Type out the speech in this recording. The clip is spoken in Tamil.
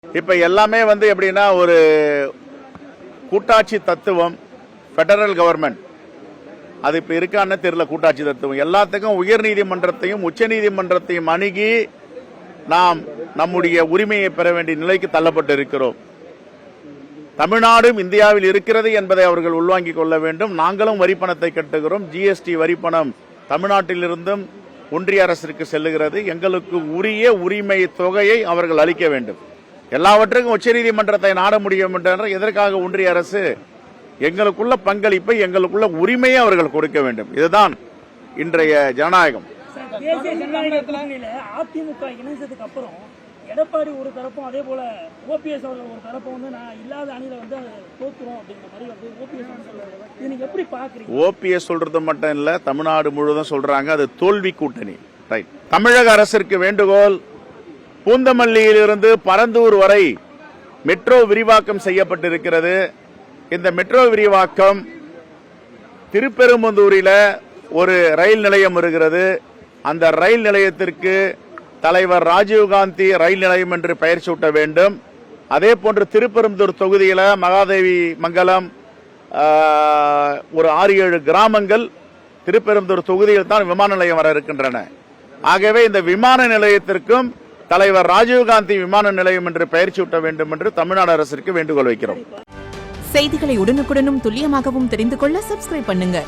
இப்ப எல்லாமே எப்படின்னா ஒரு கூட்டாட்சி தத்துவம், பெடரல் கவர்மெண்ட் அது இப்ப இருக்கான்னு தெரியல. கூட்டாட்சி தத்துவம் எல்லாத்துக்கும் உயர் நீதிமன்றத்தையும் உச்ச நீதிமன்றத்தையும் அணுகி நாம் நம்முடைய உரிமையை பெற வேண்டிய நிலைக்கு தள்ளப்பட்டு இருக்கிறோம். தமிழ்நாடும் இந்தியாவில் இருக்கிறது என்பதை அவர்கள் உள்வாங்கிக் கொள்ள வேண்டும். நாங்களும் வரிப்பணத்தை கட்டுகிறோம். ஜிஎஸ்டி வரிப்பணம் தமிழ்நாட்டிலிருந்தும் ஒன்றிய அரசிற்கு செல்லுகிறது. எங்களுக்கு உரிய உரிமை தொகையை அவர்கள் அளிக்க வேண்டும். எல்லாவற்றுக்கும் உச்சநீதிமன்றத்தை நாட முடியும் என்ற எதற்காக ஒன்றிய அரசு எங்களுக்குள்ள பங்களிப்பை, எங்களுக்குள்ள உரிமையை அவர்கள் கொடுக்க வேண்டும். இதுதான் இன்றைய ஜனநாயகம். தேசிய ஜனநாயக கூட்டணியில அதிமுக இணைந்ததுக்கு அப்புறம் எடப்பாடி ஒரு தரப்பும் அதே போல ஓபிஎஸ் அவர்கள் ஒரு தரப்பும் நான் இல்லாத அணியில தோத்துறோம் அப்படிங்கிற மாதிரி ஓபிஎஸ் சொல்றாரு. இது நீங்க எப்படி பாக்குறீங்க? ஓபிஎஸ் சொல்றது மட்டும் இல்ல, தமிழ்நாடு முழுவதும் சொல்றாங்க அது தோல்வி கூட்டணி. ரைட். தமிழக அரசிற்கு வேண்டுகோள், பூந்தமல்லியிலிருந்து பரந்தூர் வரை மெட்ரோ விரிவாக்கம் செய்யப்பட்டிருக்கிறது. இந்த மெட்ரோ விரிவாக்கம் திருப்பெரும்புதூரில் ஒரு ரயில் நிலையம் வருகிறது. அந்த ரயில் நிலையத்திற்கு தலைவர் ராஜீவ்காந்தி ரயில் நிலையம் என்று பெயர் சூட்ட வேண்டும். அதே போன்று திருப்பெரும்புதூர் தொகுதியில் மகாதேவி மங்கலம் ஒரு 6-7 கிராமங்கள் திருப்பெரும்புதூர் தொகுதியில் தான் விமான நிலையம் வர இருக்கின்றன. ஆகவே இந்த விமான நிலையத்திற்கும் தலைவர் ராஜீவ்காந்தி விமான நிலையம் என்று பெயர் சூட்ட வேண்டும் என்று தமிழ்நாடு அரசிற்கு வேண்டுகோள் வைக்கிறோம். செய்திகளை உடனுக்குடனும் துல்லியமாகவும் தெரிந்து கொள்ள சப்ஸ்கிரைப் பண்ணுங்க.